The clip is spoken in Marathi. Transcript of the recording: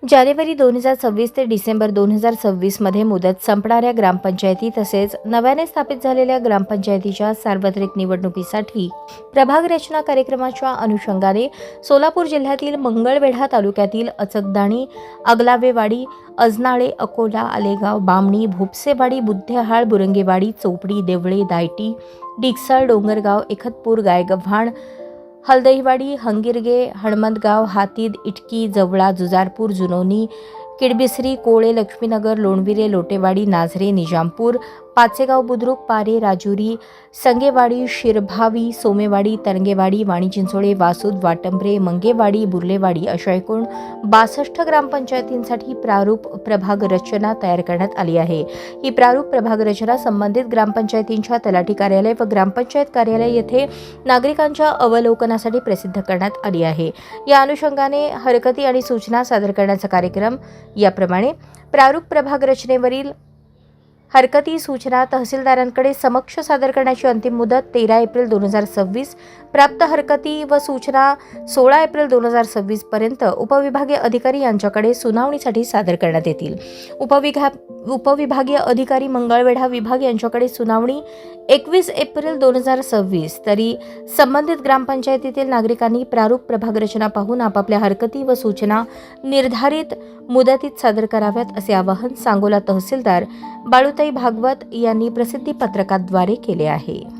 जानेवारी 2026 ते डिसेंबर 2026 मध्ये मुदत संपणाऱ्या ग्रामपंचायती तसेच नव्याने स्थापित झालेल्या ग्रामपंचायतीच्या सार्वत्रिक निवडणुकीसाठी प्रभाग रचना कार्यक्रमाच्या अनुषंगाने सोलापूर जिल्ह्यातील मंगळवेढा तालुक्यातील अचकदाणी, अगलावेवाडी, अजनाळे, अकोला, आलेगाव, बामणी, भोपसेवाडी, बुद्धेहाळ, बुरंगेवाडी, चोपडी, देवळे, दायटी, डिकसळ, डोंगरगाव, एखतपूर, गायगव्हाण, हलदईवाडी, हंगिरगे, हणमंतगाव, हातीद, इटकी, जवळा, जुजारपूर, जुनोनी, किडबिसरी, कोळे, लक्ष्मीनगर, लोणविरे, लोटेवाडी, नाझरे, निजामपूर, पाचेगाव, बुद्रुक, पारे, राजुरी, संगेवाडी, शिरभावी, सोमेवाडी, तरंगेवाडी, वाणीचिंचोळे, वासूद, वाटंबरे, मंगेवाडी, बुर्लेवाडी अशा एकूण 62 ग्रामपंचायतींसाठी प्रारूप प्रभाग रचना तयार करण्यात आली आहे. ही प्रारूप प्रभाग रचना संबंधित ग्रामपंचायतींच्या तलाठी कार्यालय व ग्रामपंचायत कार्यालय येथे नागरिकांच्या अवलोकनासाठी प्रसिद्ध करण्यात आली आहे. या अनुषंगाने हरकती आणि सूचना सादर करण्याचा कार्यक्रम याप्रमाणे प्रारूप प्रभाग रचनेवरील हरकती सूचना तहसीलदारांकडे समक्ष सादर करण्याची अंतिम मुदत 13 एप्रिल 2026. प्राप्त हरकती व सूचना 16 एप्रिल 2026 पर्यंत उपविभागीय अधिकारी यांच्याकडे सुनावणीसाठी सादर करण्यात येतील. उपविभागीय अधिकारी मंगळवेढा विभाग यांच्याकडे सुनावणी 21 एप्रिल 2026. तरी संबंधित ग्रामपंचायतीतील नागरिकांनी प्रारूप प्रभाग रचना पाहून आपापल्या हरकती व सूचना निर्धारित मुदतीत सादर कराव्यात असे आवाहन सांगोला तहसीलदार बाळूताई भागवत यांनी प्रसिद्धी पत्रकाद्वारे केले आहे.